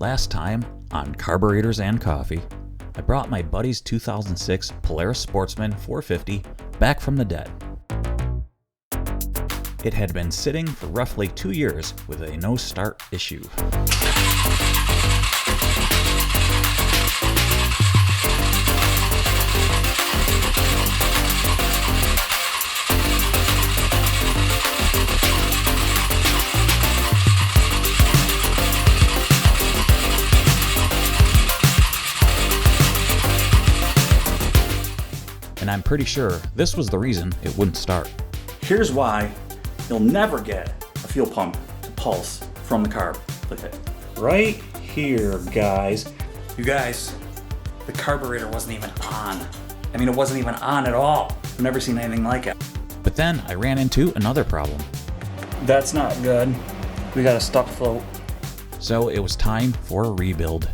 Last time on Carburetors and Coffee, I brought my buddy's 2006 Polaris Sportsman 450 back from the dead. It had been sitting for roughly 2 years with a no-start issue. And I'm pretty sure this was the reason it wouldn't start. Here's why you'll never get a fuel pump to pulse from the carb. Look at it. Right here, guys. You guys, the carburetor wasn't even on. I mean, it wasn't even on at all. I've never seen anything like it. But then I ran into another problem. That's not good. We got a stuck float. So it was time for a rebuild.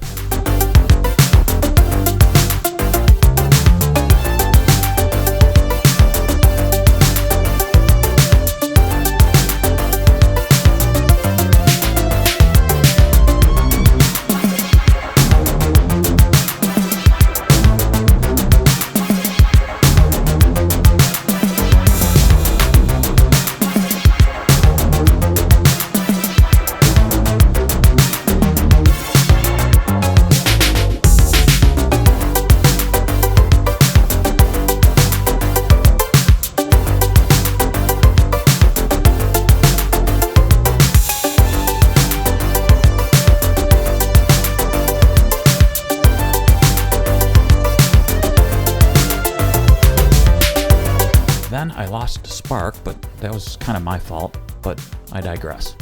Then I lost spark, but that was kind of my fault, but I digress.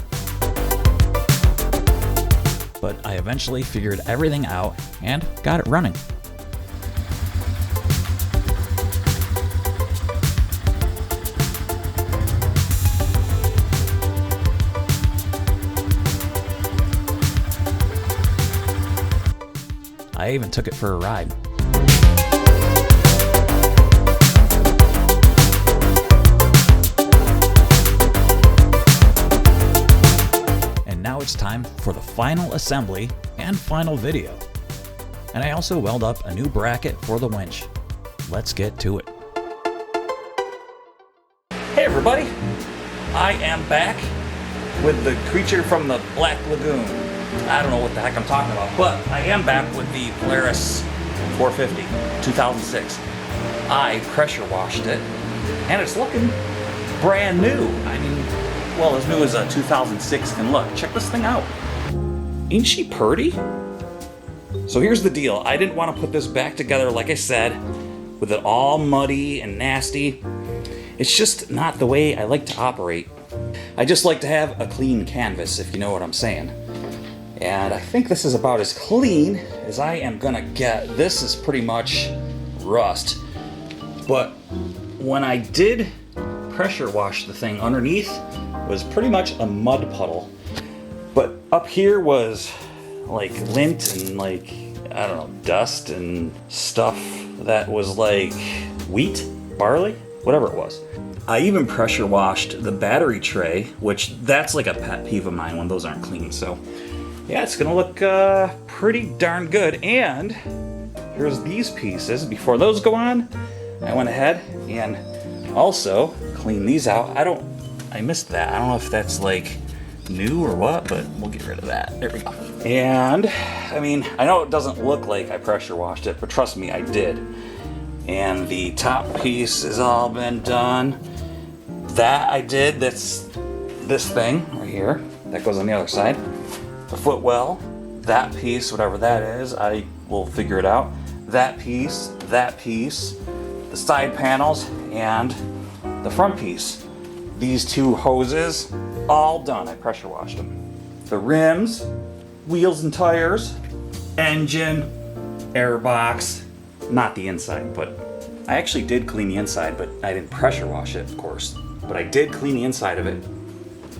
But I eventually figured everything out and got it running. I even took it for a ride. Now it's time for the final assembly and final video. And I also weld up a new bracket for the winch. Let's get to it. Hey everybody, I am back with the creature from the Black Lagoon. I don't know what the heck I'm talking about, but I am back with the Polaris 450 2006. I pressure washed it and it's looking brand new. I mean, well, as new as a 2006 can look. Check this thing out. Ain't she purty? So here's the deal. I didn't want to put this back together, like I said, with it all muddy and nasty. It's just not the way I like to operate. I just like to have a clean canvas, if you know what I'm saying. And I think this is about as clean as I am gonna get. This is pretty much rust. But when I did pressure wash the thing underneath, was pretty much a mud puddle, but up here was like lint and like, I don't know, dust and stuff that was like wheat, barley, whatever it was. I even pressure washed the battery tray, which that's like a pet peeve of mine when those aren't clean. So yeah, it's gonna look pretty darn good. And here's these pieces. Before those go on, I went ahead and also clean these out. I missed that. I don't know if that's like new or what, but we'll get rid of that. There we go. And I mean, I know it doesn't look like I pressure washed it, but trust me, I did. And the top piece has all been done. That I did. That's this thing right here. That goes on the other side. The footwell, that piece, whatever that is, I will figure it out. That piece, the side panels, and the front piece. These two hoses, all done. I pressure washed them. The rims, wheels and tires, engine, air box, not the inside, but I actually did clean the inside, but I didn't pressure wash it, of course. But I did clean the inside of it.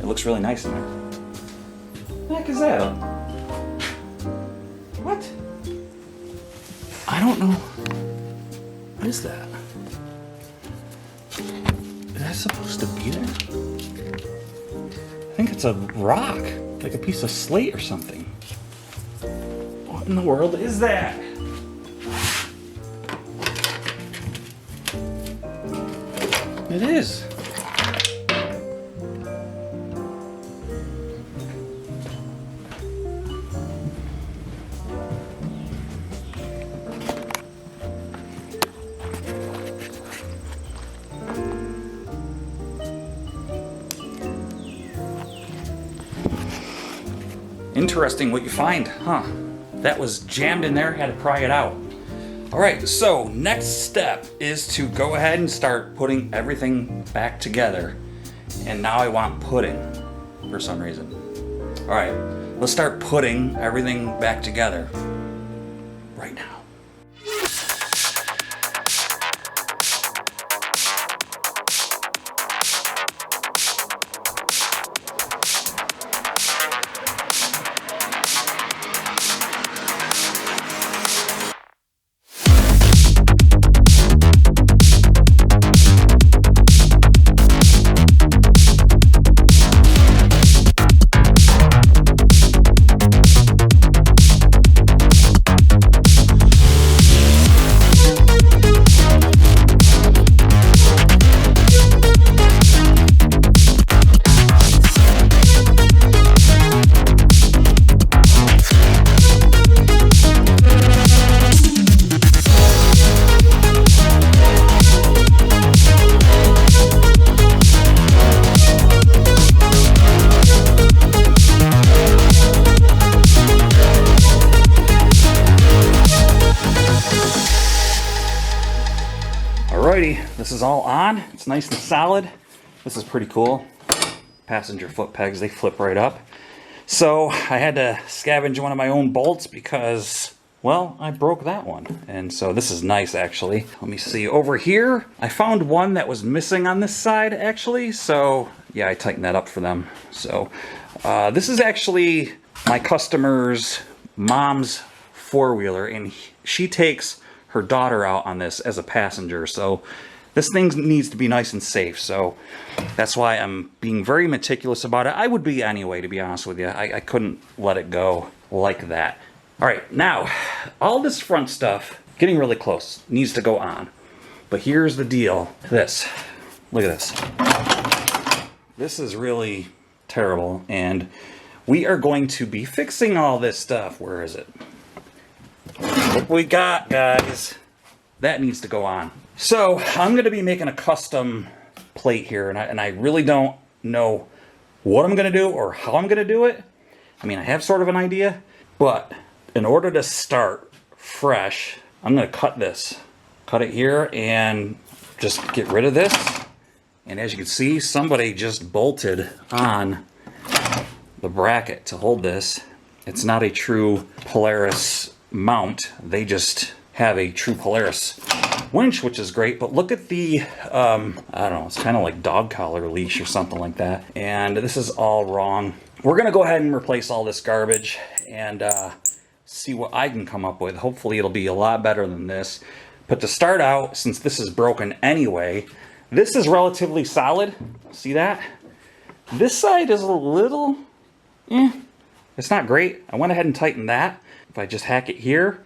It looks really nice in there. What the heck is that? What? I don't know. What is that? Is that supposed to be there? I think it's a rock, like a piece of slate or something. What in the world is that? It is. Interesting what you find, huh? That was jammed in there, had to pry it out. All right, so next step is to go ahead and start putting everything back together. And now I want pudding for some reason. All right, let's start putting everything back together right now. This is all on. It's nice and solid. This is pretty cool. Passenger foot pegs, they flip right up. So I had to scavenge one of my own bolts because, well, I broke that one. And so this is nice, actually. Let me see. Over here, I found one that was missing on this side, actually. So yeah, I tightened that up for them. So this is actually my customer's mom's four-wheeler, and she takes her daughter out on this as a passenger. So this thing needs to be nice and safe, so that's why I'm being very meticulous about it. I would be anyway, to be honest with you. I couldn't let it go like that. All right, now, all this front stuff, getting really close, needs to go on. But here's the deal. This. Look at this. This is really terrible, and we are going to be fixing all this stuff. Where is it? What we got, guys. That needs to go on. So I'm going to be making a custom plate here, and I really don't know what I'm going to do or how I'm going to do it. I mean, I have sort of an idea, but in order to start fresh, I'm going to cut this. Cut it here and just get rid of this. And as you can see, somebody just bolted on the bracket to hold this. It's not a true Polaris mount. They just have a true Polaris winch, which is great, but look at the, I don't know, it's kind of like dog collar leash or something like that. And this is all wrong. We're gonna go ahead and replace all this garbage and see what I can come up with. Hopefully it'll be a lot better than this. But to start out, since this is broken anyway, this is relatively solid. See that? This side is a little, it's not great. I went ahead and tightened that. If I just hack it here,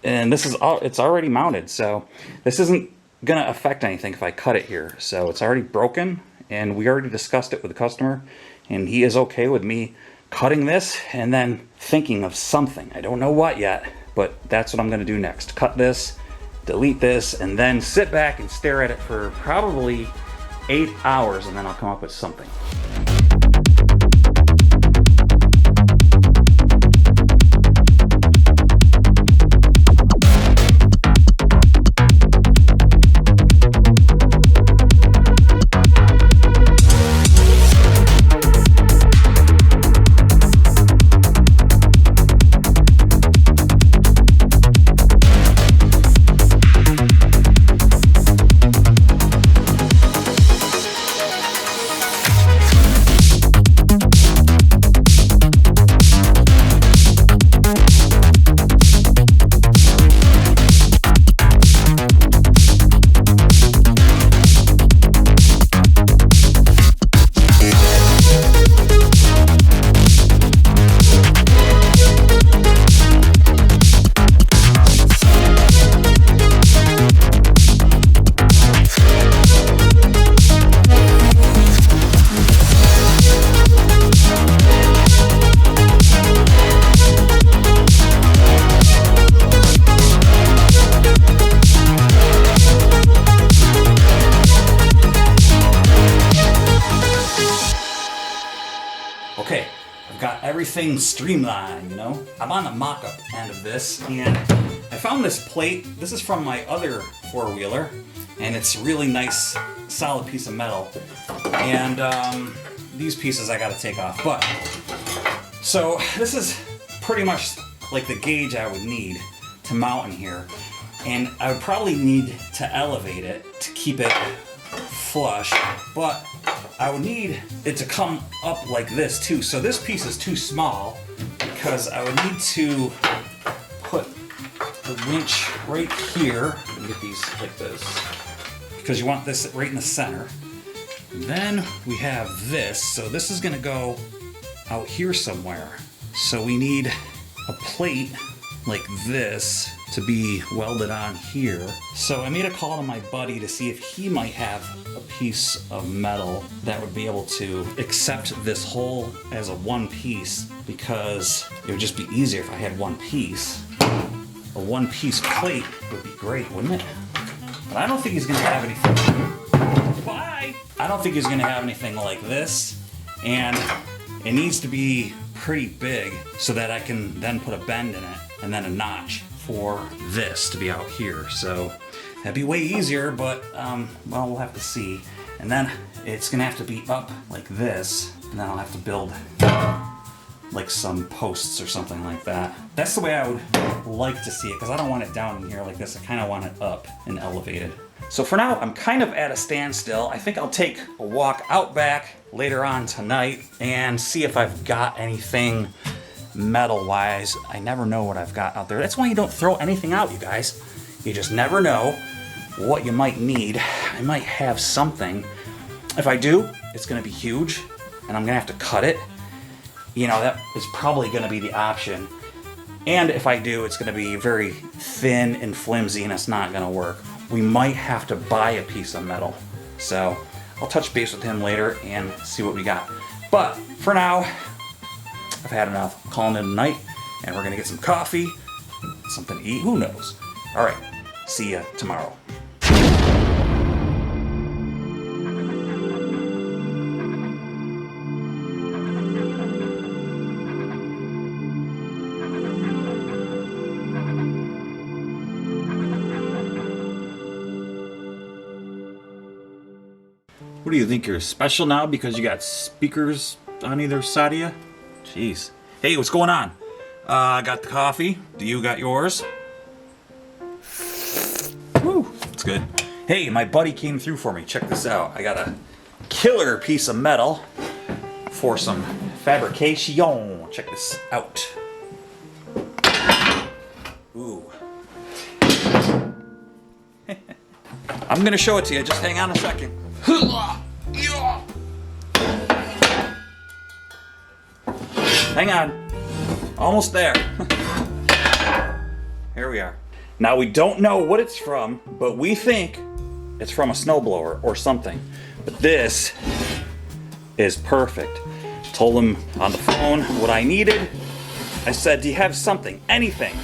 and this is all, it's already mounted, so this isn't gonna affect anything if I cut it here. So it's already broken, and we already discussed it with the customer, and he is okay with me cutting this and then thinking of something. I don't know what yet, but that's what I'm gonna do next. Cut this, delete this, and then sit back and stare at it for probably 8 hours, and then I'll come up with something. everything streamlined, you know? I'm on the mock-up end of this, and I found this plate. This is from my other four-wheeler, and it's a really nice, solid piece of metal. And these pieces I gotta take off. But, so this is pretty much like the gauge I would need to mount in here. And I would probably need to elevate it to keep it flush, but I would need it to come up like this too. So this piece is too small because I would need to put the winch right here and get these like this, because you want this right in the center. And then we have this, so this is gonna go out here somewhere. So we need a plate like this to be welded on here. So I made a call to my buddy to see if he might have a piece of metal that would be able to accept this hole as a one piece, because it would just be easier if I had one piece. A one piece plate would be great, wouldn't it? But I don't think he's gonna have anything. Bye! I don't think he's gonna have anything like this, and it needs to be pretty big so that I can then put a bend in it and then a notch for this to be out here. So that'd be way easier, but well, we'll have to see. And then it's gonna have to be up like this, and then I'll have to build like some posts or something like that. That's the way I would like to see it, because I don't want it down in here like this. I kind of want it up and elevated. So for now, I'm kind of at a standstill. I think I'll take a walk out back later on tonight and see if I've got anything metal-wise. I never know what I've got out there. That's why you don't throw anything out, you guys. You just never know what you might need. I might have something. If I do, it's gonna be huge, and I'm gonna have to cut it. You know, that is probably gonna be the option. And if I do, it's gonna be very thin and flimsy, and it's not gonna work. We might have to buy a piece of metal. So I'll touch base with him later and see what we got. But for now, I've had enough. I'm calling it a night, and we're gonna get some coffee, something to eat, who knows. All right, see ya tomorrow. What do you think, you're special now because you got speakers on either side of you? Jeez. Hey, what's going on? I got the coffee. Do you got yours? Woo, it's good. Hey, my buddy came through for me. Check this out. I got a killer piece of metal for some fabrication. Check this out. Ooh. I'm gonna show it to you. Just hang on a second. Hang on. Almost there. Here we are. Now we don't know what it's from, but we think it's from a snowblower or something. But this is perfect. Told him on the phone what I needed. I said, do you have something, anything?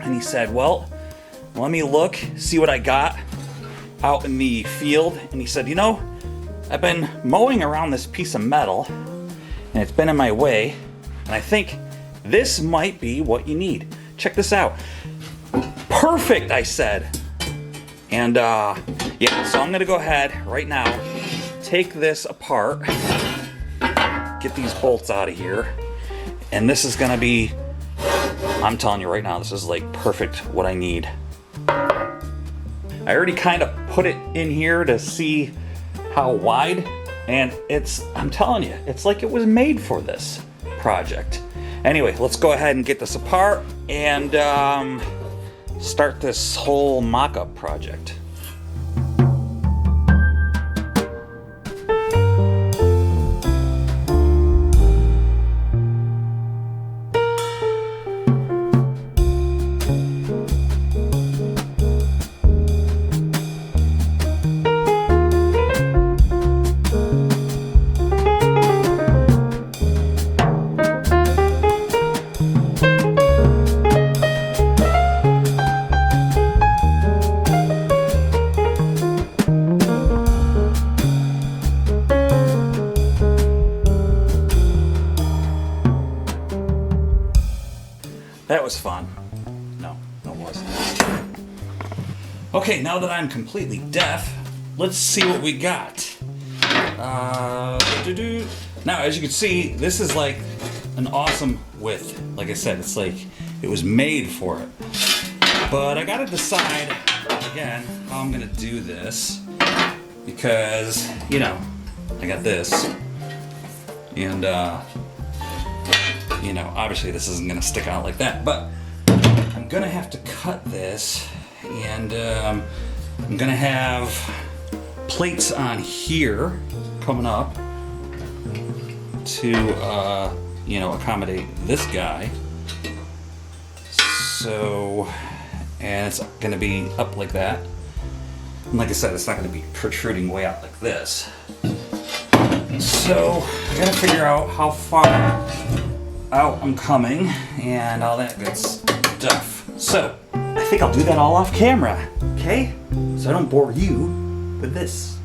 And he said, well, let me look, see what I got out in the field. And he said, you know, I've been mowing around this piece of metal and it's been in my way, and I think this might be what you need. Check this out. Perfect, I said. And yeah, so I'm gonna go ahead right now, take this apart, get these bolts out of here, and this is gonna be, I'm telling you right now, this is like perfect what I need. I already kind of put it in here to see how wide, and I'm telling you, it's like it was made for this project. Anyway, let's go ahead and get this apart and start this whole mock-up project. That was fun. No, it wasn't. Okay, now that I'm completely deaf, let's see what we got. Now, as you can see, this is like an awesome width. Like I said, it's like it was made for it. But I gotta decide, again, how I'm gonna do this. Because, you know, I got this. And, you know, obviously this isn't gonna stick out like that. But I'm gonna have to cut this. And I'm gonna have plates on here coming up to, you know, accommodate this guy. So, and it's gonna be up like that. And like I said, it's not gonna be protruding way out like this. So, I gotta figure out how far out I'm coming and all that good stuff. So, I think I'll do that all off camera, okay? So I don't bore you with this.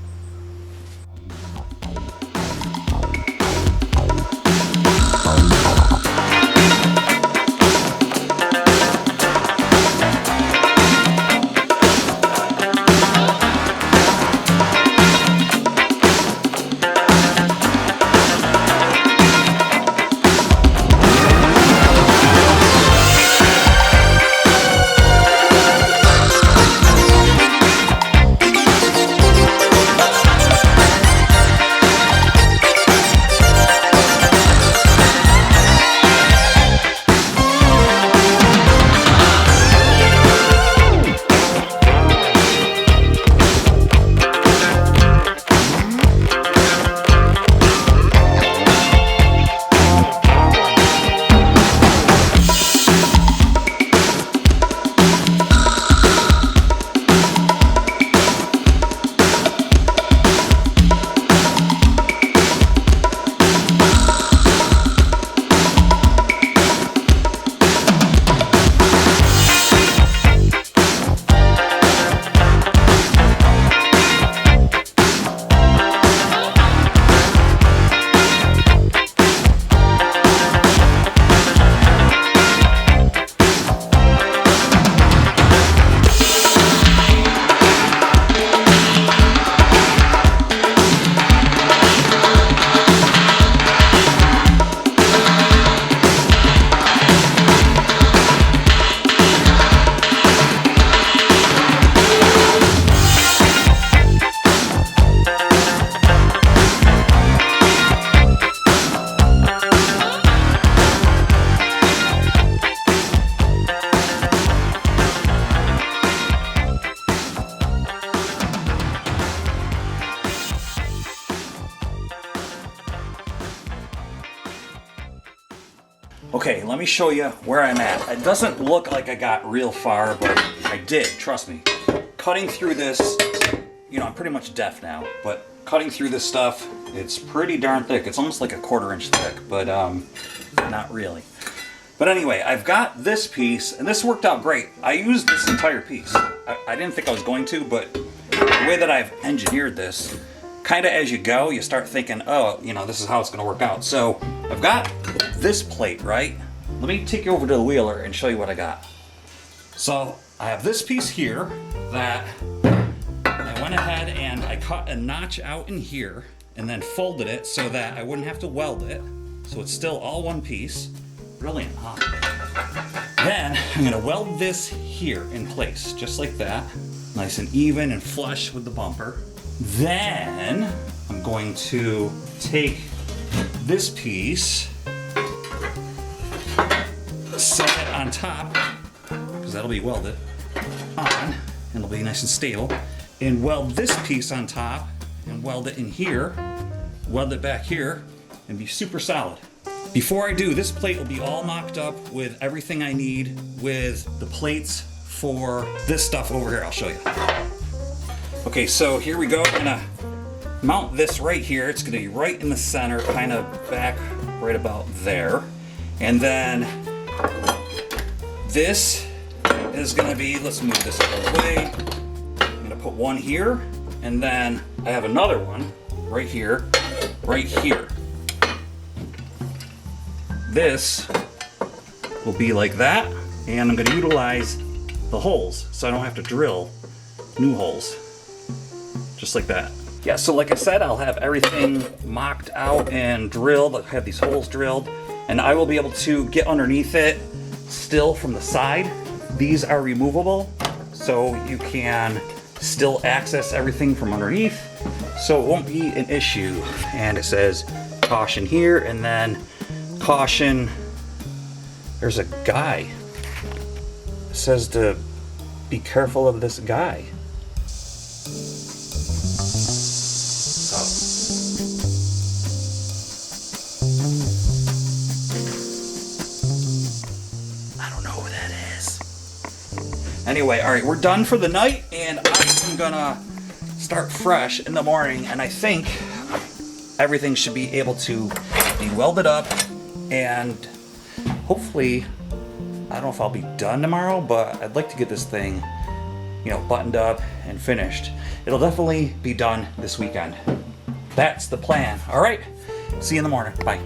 Okay, let me show you where I'm at. It doesn't look like I got real far, but I did, trust me. Cutting through this, you know, I'm pretty much deaf now, but cutting through this stuff, it's pretty darn thick. It's almost like a 1/4 inch thick, but not really. But anyway, I've got this piece, and this worked out great. I used this entire piece. I didn't think I was going to, but the way that I've engineered this, kind of as you go, you start thinking, oh, you know, this is how it's going to work out. So I've got this plate, right? Let me take you over to the wheeler and show you what I got. So I have this piece here that I went ahead and I cut a notch out in here and then folded it so that I wouldn't have to weld it. So it's still all one piece. Brilliant, huh? Then I'm gonna weld this here in place, just like that. Nice and even and flush with the bumper. Then I'm going to take this piece, set it on top, because that'll be welded on, and it'll be nice and stable, and weld this piece on top, and weld it in here, weld it back here, and be super solid. Before I do, this plate will be all mocked up with everything I need with the plates for this stuff over here. I'll show you. Okay, so here we go. I'm gonna mount this right here. It's gonna be right in the center, kind of back right about there. And then this is gonna be, let's move this out of the way. I'm gonna put one here, and then I have another one right here, right here. This will be like that, and I'm going to utilize the holes so I don't have to drill new holes. Just like that. Yeah, so like I said, I'll have everything mocked out and drilled. I'll have these holes drilled, and I will be able to get underneath it still from the side. These are removable, so you can still access everything from underneath, so it won't be an issue. And it says caution here, and then caution, there's a guy. It says to be careful of this guy. I don't know who that is. Anyway, all right, we're done for the night, and I'm gonna start fresh in the morning, and I think everything should be able to be welded up, and hopefully, I don't know if I'll be done tomorrow, but I'd like to get this thing, you know, buttoned up and finished. It'll definitely be done this weekend. That's the plan. All right, see you in the morning. Bye.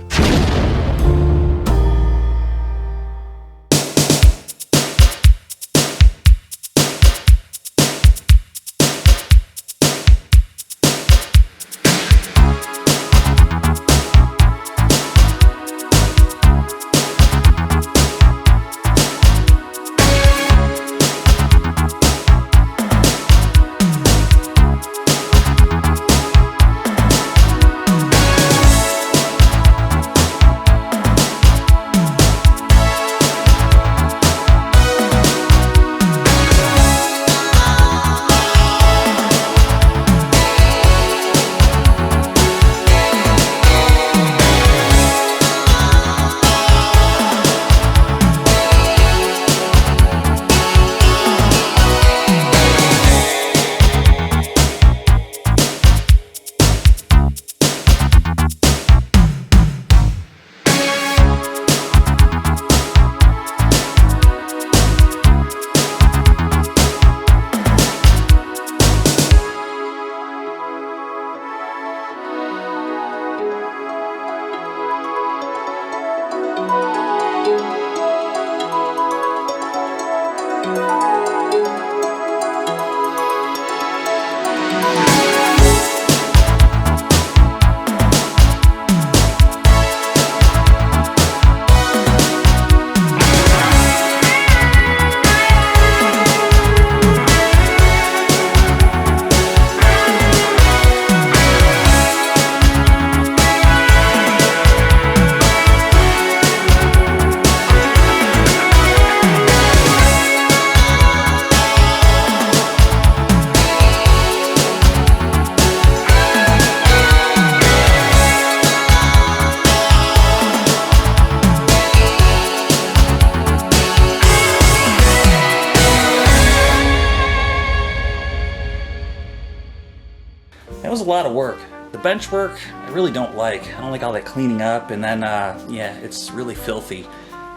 It was a lot of work. The bench work, I really don't like. I don't like all that cleaning up, and then, yeah, it's really filthy.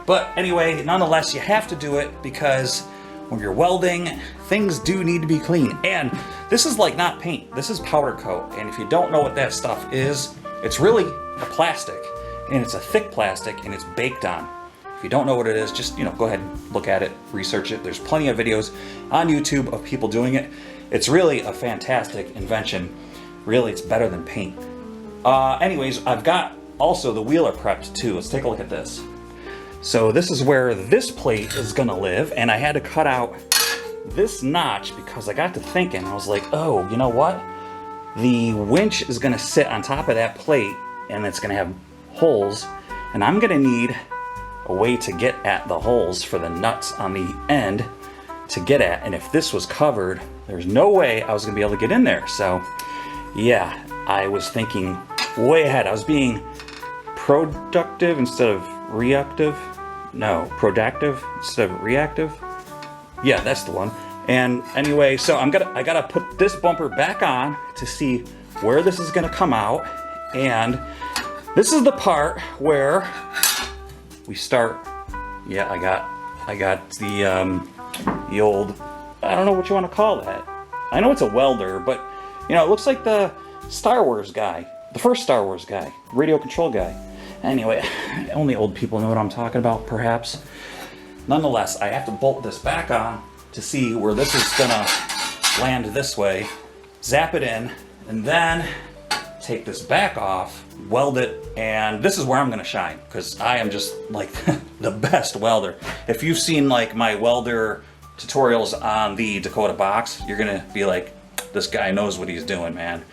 But anyway, nonetheless, you have to do it because when you're welding, things do need to be clean. And this is like not paint, this is powder coat. And if you don't know what that stuff is, it's really a plastic. And it's a thick plastic, and it's baked on. If you don't know what it is, just, you know, go ahead and look at it, research it. There's plenty of videos on YouTube of people doing it. It's really a fantastic invention. Really, it's better than paint. Anyways, I've got also the wheeler prepped too. Let's take a look at this. So this is where this plate is gonna live, and I had to cut out this notch because I got to thinking, I was like, oh, you know what? The winch is gonna sit on top of that plate, and it's gonna have holes, and I'm gonna need a way to get at the holes for the nuts on the end to get at. And if this was covered, there's no way I was gonna be able to get in there. So yeah, I was thinking way ahead. I was being productive instead of reactive. No, productive instead of reactive. Yeah, that's the one. And anyway, so I gotta put this bumper back on to see where this is gonna come out. And this is the part where we start. Yeah, I got the old, I don't know what you want to call that. I know it's a welder, but you know, it looks like the Star Wars guy, the first Star Wars guy, radio control guy. Anyway, only old people know what I'm talking about, perhaps. nonetheless, I have to bolt this back on to see where this is gonna land this way, zap it in, and then take this back off, weld it, and this is where I'm gonna shine, because I am just like the best welder. If you've seen like my welder tutorials on the Dakota box, you're gonna be like, this guy knows what he's doing, man.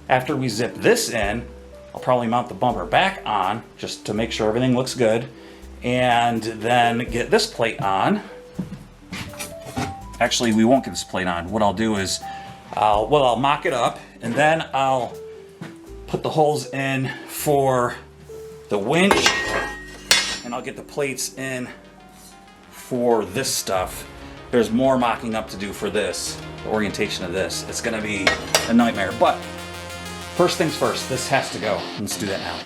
After we zip this in, I'll probably mount the bumper back on just to make sure everything looks good, and then get this plate on. Actually, we won't get this plate on. What I'll do is, I'll mock it up, and then I'll put the holes in for the winch, and I'll get the plates in for this stuff. There's more mocking up to do for this, the orientation of this. It's gonna be a nightmare, but first things first, this has to go. Let's do that now.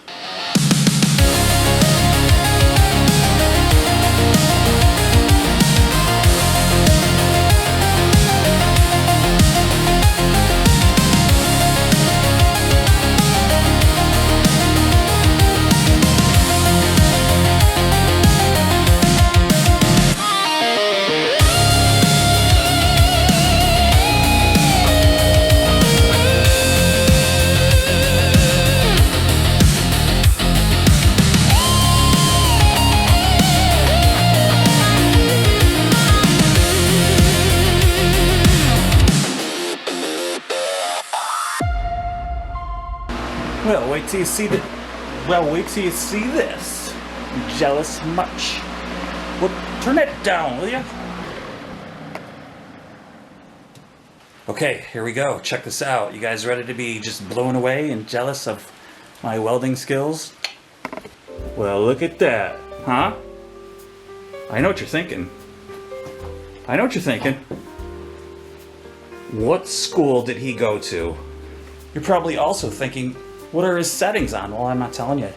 Well, wait till you see the. Well, wait till you see this. You jealous much? Well, turn it down, will you? Okay, here we go. Check this out. You guys ready to be just blown away and jealous of my welding skills? Well, look at that, huh? I know what you're thinking. I know what you're thinking. What school did he go to? You're probably also thinking, what are his settings on? Well, I'm not telling you.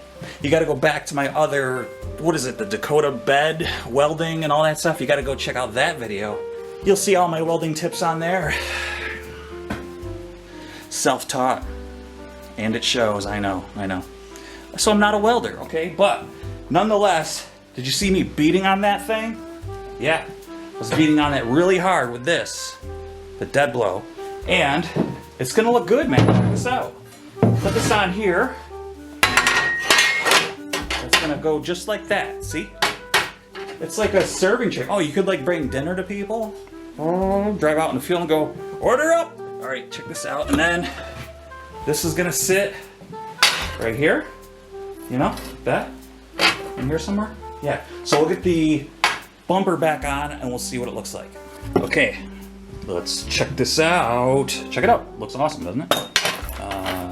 You gotta go back to my other, what is it, the Dakota bed welding and all that stuff. You gotta go check out that video. You'll see all my welding tips on there. Self-taught. And it shows, I know. So I'm not a welder, okay? But nonetheless, did you see me beating on that thing? Yeah, I was beating on it really hard with this, the dead blow. And it's gonna look good, man. Check this out. Put this on here. It's gonna go just like that, see? It's like a serving tray. Oh, you could like bring dinner to people. Oh, drive out in the field and go, order up. All right, check this out. And then this is gonna sit right here. You know, that, in here somewhere. Yeah, so we'll get the bumper back on and we'll see what it looks like. Okay, let's check this out. Check it out, looks awesome, doesn't it?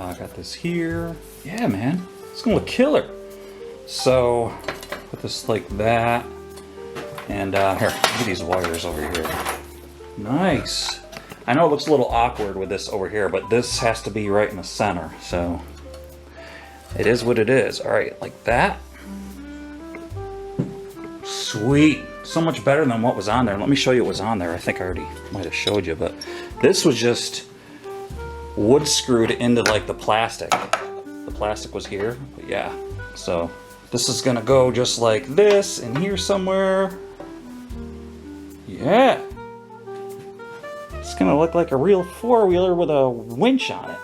I got this here. Yeah, man, it's gonna look killer. So, put this like that. And here, look at these wires over here. Nice. I know it looks a little awkward with this over here, but this has to be right in the center, so it is what it is. All right, like that. Sweet. So much better than what was on there. Let me show you what was on there. I think I already might have showed you, but this was just wood screwed into like the plastic. The plastic was here, but yeah. So this is gonna go just like this in here somewhere. Yeah. It's gonna look like a real four-wheeler with a winch on it.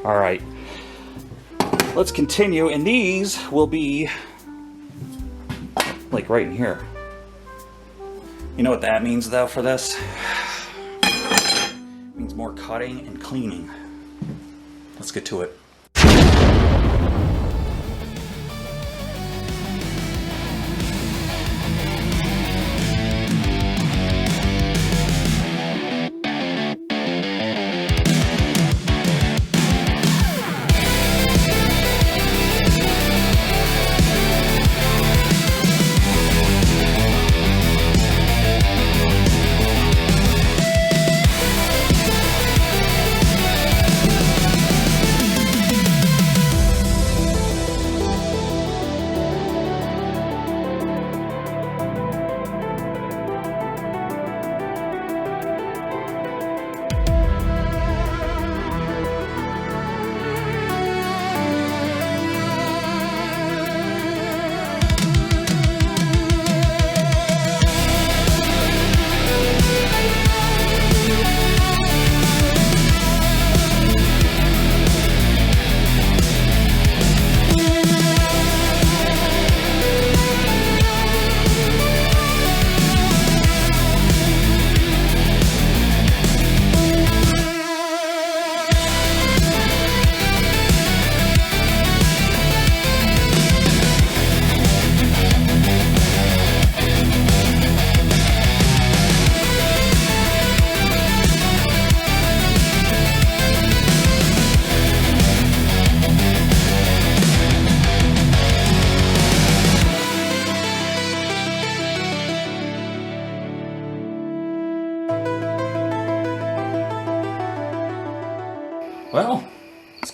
All right. Let's continue, and these will be like right in here. You know what that means though for this? It means more cutting and cleaning. Let's get to it.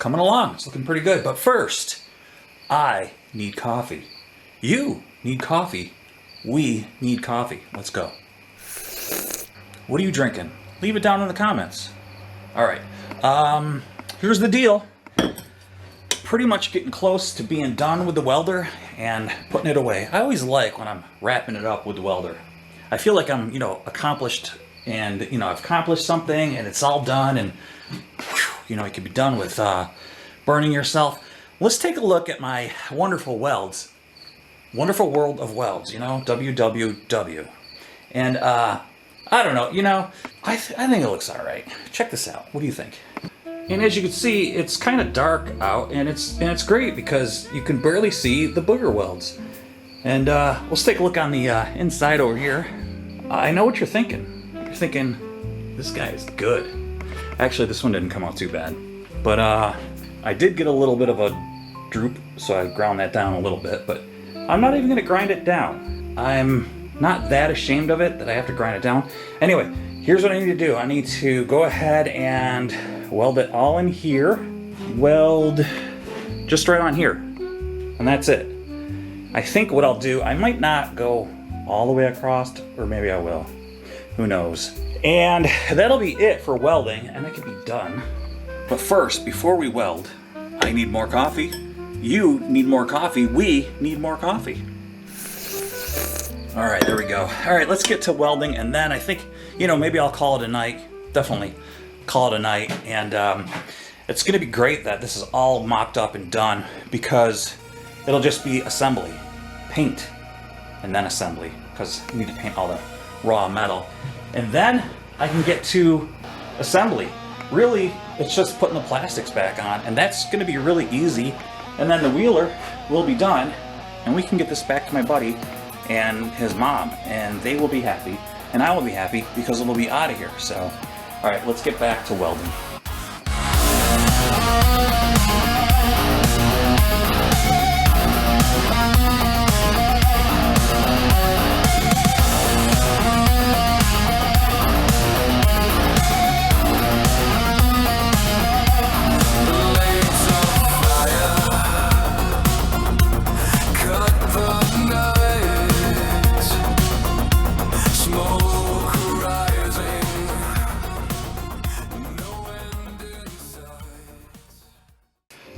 coming along. It's looking pretty good. But first, I need coffee. You need coffee. We need coffee. Let's go. What are you drinking? Leave it down in the comments. All right. Here's the deal. Pretty much getting close to being done with the welder and putting it away. I always like when I'm wrapping it up with the welder. I feel like I'm, accomplished, and, I've accomplished something and it's all done, and, it can be done with burning yourself. Let's take a look at my wonderful welds. Wonderful world of welds, WWW. And, I don't know, I think it looks all right. Check this out. What do you think? And as you can see, it's kind of dark out, and it's great because you can barely see the booger welds. And let's take a look on the inside over here. I know what you're thinking. You're thinking, this guy is good. Actually, this one didn't come out too bad. But I did get a little bit of a droop, so I ground that down a little bit. But I'm not even going to grind it down. I'm not that ashamed of it that I have to grind it down. Anyway, here's what I need to do. I need to go ahead and weld it all in here. Weld just right on here. And that's it. I think what I'll do, I might not go all the way across, or maybe I will. Who knows? And that'll be it for welding, and it can be done. But first, before we weld, I need more coffee. You need more coffee. We need more coffee. All right, there we go. All right, let's get to welding, and then I think, maybe I'll call it a night. Definitely call it a night. And it's going to be great that this is all mocked up and done, because it'll just be assembly, paint, and then assembly, because you need to paint all the raw metal. And then I can get to assembly. Really, it's just putting the plastics back on, and that's going to be really easy. And then the wheeler will be done, and we can get this back to my buddy and his mom, and they will be happy, and I will be happy because it will be out of here. So, all right, let's get back to welding.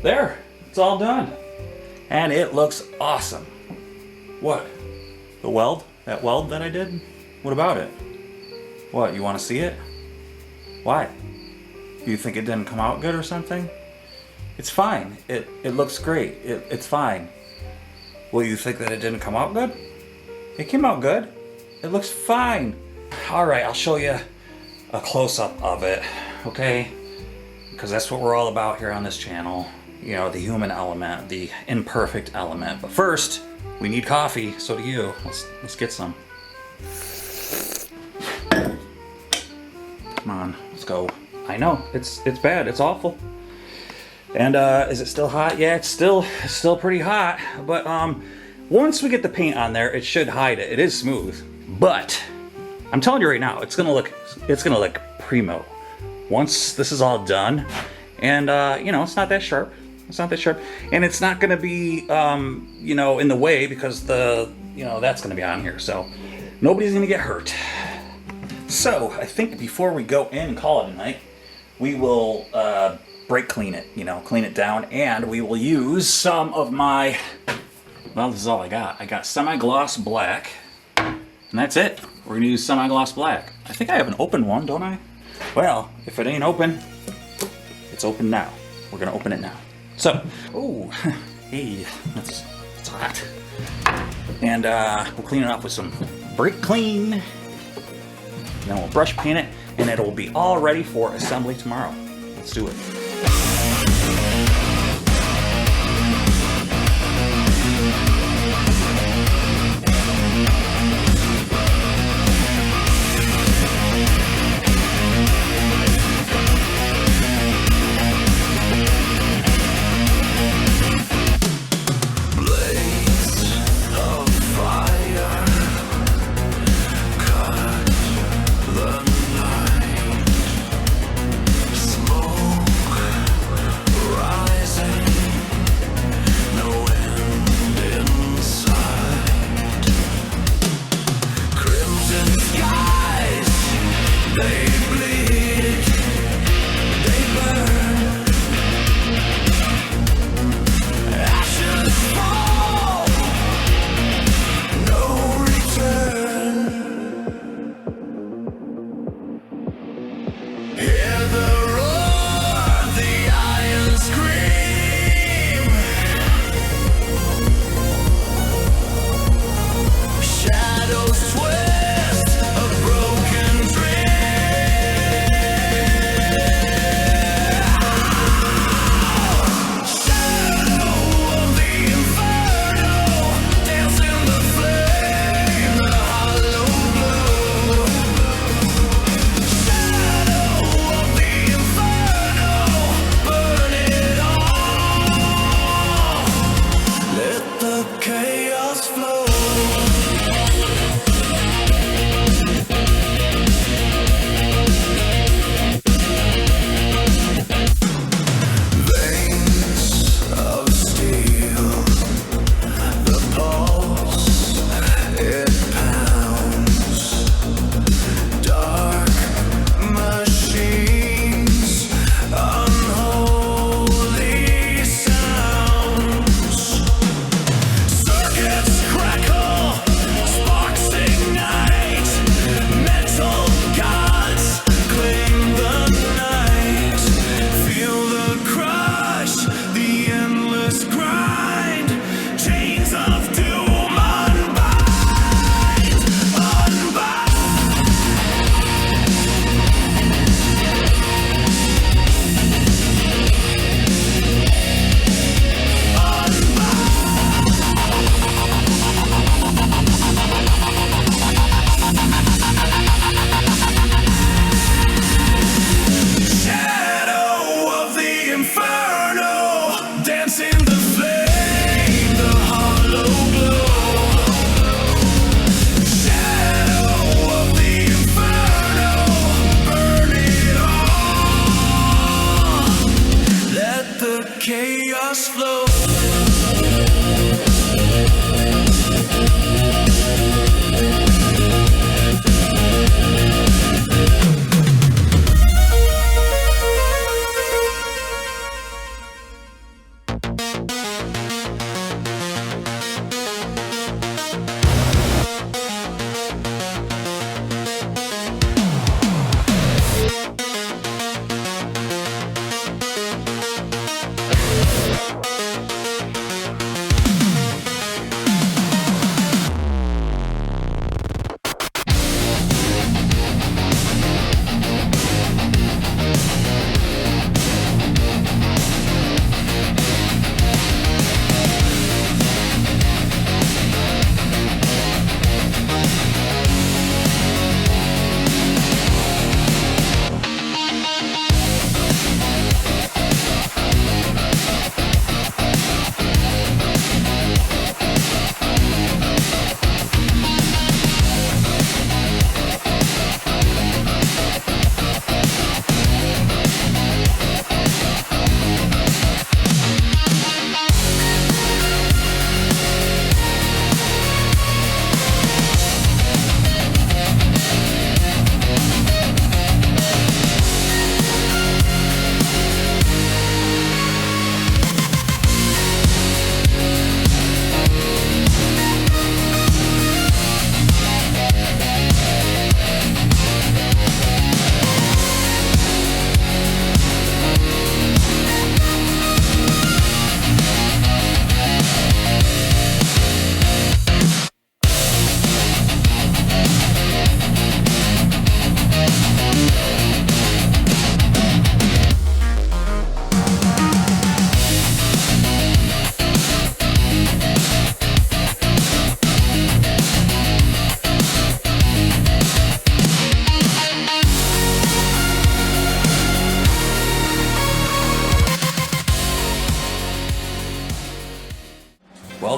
There, it's all done. And it looks awesome. What? The weld? That weld that I did? What about it? What, you want to see it? Why? You think it didn't come out good or something? It's fine. It looks great. It's fine. Well, you think that it didn't come out good? It came out good. It looks fine. All right, I'll show you a close-up of it, okay? Because that's what we're all about here on this channel. The human element, the imperfect element. But first, we need coffee, so do you. Let's get some. Come on, let's go. I know, it's bad, it's awful. And is it still hot? Yeah, it's still pretty hot. But once we get the paint on there, it should hide it. It is smooth. But I'm telling you right now, it's gonna look primo. Once this is all done, and it's not that sharp. It's not that sharp, and it's not going to be, in the way, because that's going to be on here, so nobody's going to get hurt. So I think before we go in and call it a night, we will brake clean it, clean it down, and we will use some of my, this is all I got. I got semi-gloss black, and that's it. We're going to use semi-gloss black. I think I have an open one, don't I? Well, if it ain't open, it's open now. We're going to open it now. So, hey, it's hot. And we'll clean it off with some brake clean. Then we'll brush paint it, and it will be all ready for assembly tomorrow. Let's do it. Smoke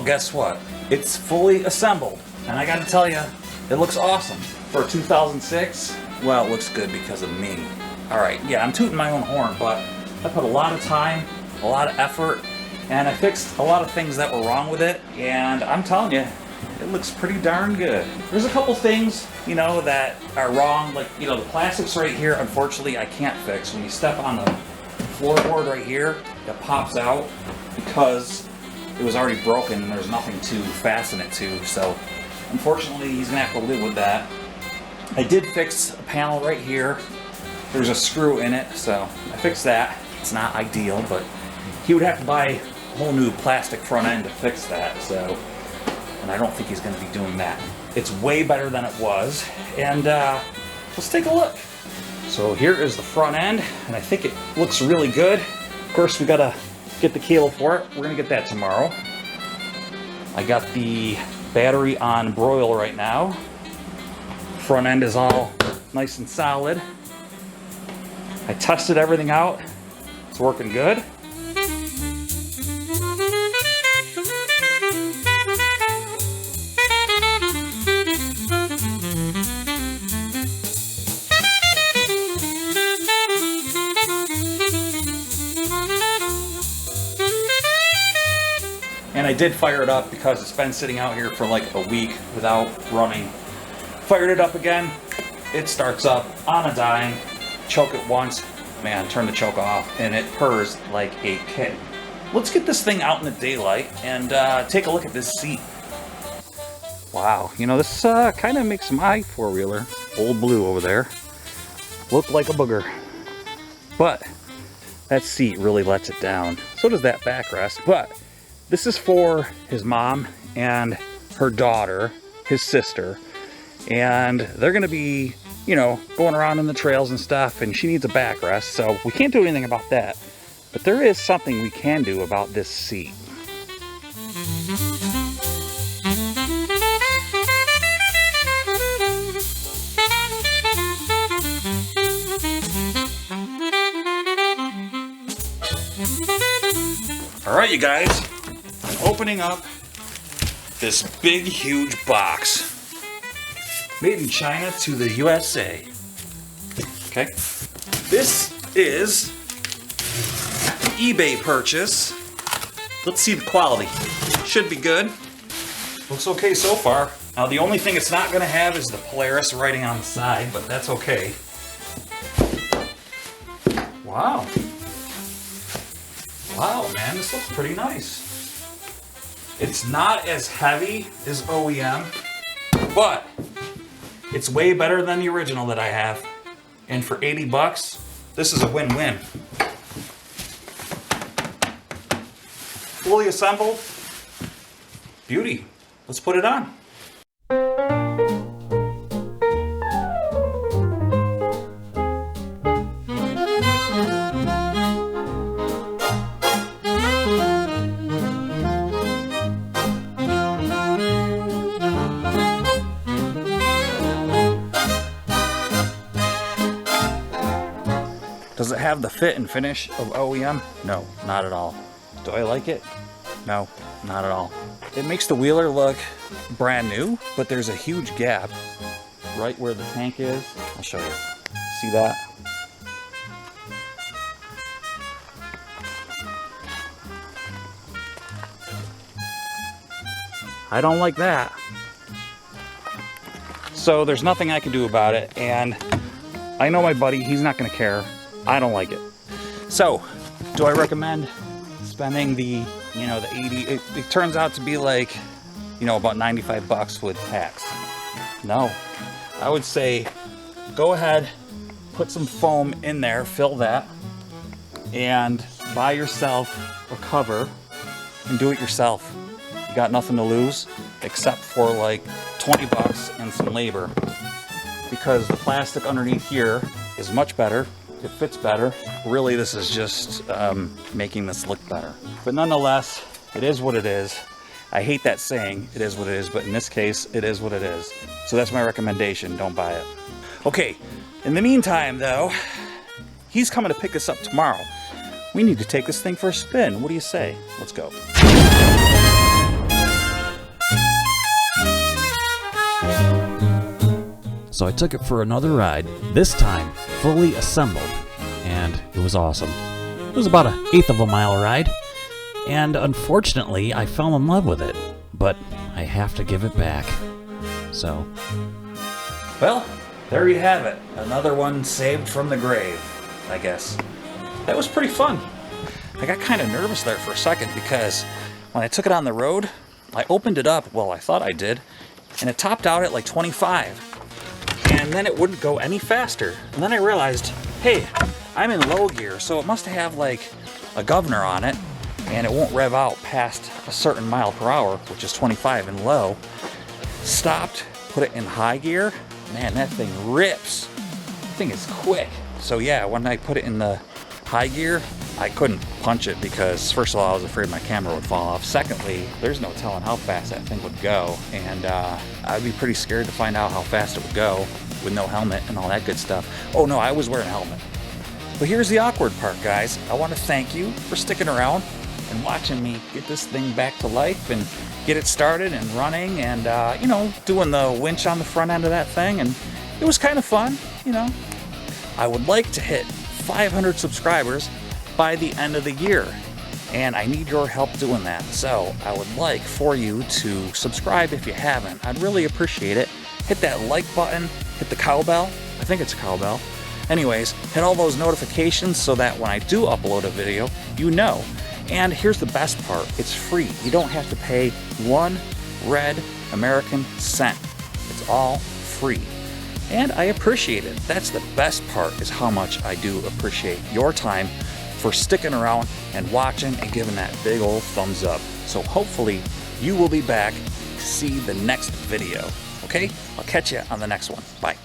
Well, guess what? It's fully assembled. And I gotta tell you, it looks awesome. For 2006, well, it looks good because of me. All right, yeah, I'm tooting my own horn, but I put a lot of time, a lot of effort, and I fixed a lot of things that were wrong with it, and I'm telling you, it looks pretty darn good. There's a couple things, you know, that are wrong, like, you know, the plastics right here, unfortunately, I can't fix. When you step on the floorboard right here, it pops out because it was already broken and there's nothing to fasten it to, so unfortunately, he's gonna have to live with that. I did fix a panel right here. There's a screw in it, so I fixed that. It's not ideal, but he would have to buy a whole new plastic front end to fix that, so, and I don't think he's gonna be doing that. It's way better than it was, and let's take a look. So here is the front end, and I think it looks really good. Of course, we gotta get the cable for it. We're gonna get that tomorrow. I got the battery on broil right now. Front end is all nice and solid. I tested everything out. It's working good. And I did fire it up because it's been sitting out here for like a week without running. Fired it up again. It starts up on a dime. Choke it once. Man, turn the choke off and it purrs like a kitten. Let's get this thing out in the daylight and take a look at this seat. Wow, you know, this kind of makes my four-wheeler, Old Blue over there, look like a booger. But that seat really lets it down. So does that backrest. But this is for his mom and her daughter, his sister, and they're gonna be, you know, going around in the trails and stuff, and she needs a backrest, so we can't do anything about that. But there is something we can do about this seat. All right, you guys, I'm opening up this big, huge box. Made in China to the USA. Okay. This is an eBay purchase. Let's see the quality. Should be good. Looks okay so far. Now the only thing it's not gonna have is the Polaris writing on the side, but that's okay. Wow. Wow, man, this looks pretty nice. It's not as heavy as OEM, but it's way better than the original that I have. And for 80 bucks, this is a win-win. Fully assembled. Beauty. Let's put it on. Does it have the fit and finish of OEM? No, not at all. Do I like it? No, not at all. It makes the wheeler look brand new, but there's a huge gap right where the tank is. I'll show you. See that? I don't like that. So there's nothing I can do about it, and I know my buddy, he's not gonna care. I don't like it. So, do I recommend spending the, you know, the 80? It turns out to be like, you know, about 95 bucks with tax. No, I would say go ahead, put some foam in there, fill that, and buy yourself a cover and do it yourself. You got nothing to lose except for like 20 bucks and some labor, because the plastic underneath here is much better. It fits better. Really, this is just making this look better. But nonetheless, it is what it is. I hate that saying, it is what it is, but in this case, it is what it is. So that's my recommendation, don't buy it. Okay, in the meantime though, he's coming to pick us up tomorrow. We need to take this thing for a spin. What do you say? Let's go. So I took it for another ride, this time fully assembled, and it was awesome. It was about 1/8 of a mile ride, and unfortunately I fell in love with it, but I have to give it back. So, well, there you have it. Another one saved from the grave, I guess. That was pretty fun. I got kind of nervous there for a second because when I took it on the road, I opened it up, well, I thought I did, and it topped out at like 25. And then it wouldn't go any faster. And then I realized, hey, I'm in low gear, so it must have like a governor on it, and it won't rev out past a certain mile per hour, which is 25 in low. Stopped, put it in high gear. Man, that thing rips. That thing is quick. So yeah, when I put it in the high gear, I couldn't punch it because first of all, I was afraid my camera would fall off. Secondly, there's no telling how fast that thing would go. And I'd be pretty scared to find out how fast it would go with no helmet and all that good stuff. Oh no, I was wearing a helmet. But here's the awkward part, guys. I want to thank you for sticking around and watching me get this thing back to life and get it started and running and, you know, doing the winch on the front end of that thing. And it was kind of fun, you know. I would like to hit 500 subscribers by the end of the year, and I need your help doing that. So I would like for you to subscribe if you haven't. I'd really appreciate it. Hit that like button, hit the cowbell. I think it's a cowbell. Anyways, hit all those notifications so that when I do upload a video, you know. And here's the best part, it's free. You don't have to pay one red American cent. It's all free. And I appreciate it. That's the best part, is how much I do appreciate your time for sticking around and watching and giving that big old thumbs up. So hopefully you will be back to see the next video. Okay? I'll catch you on the next one. Bye.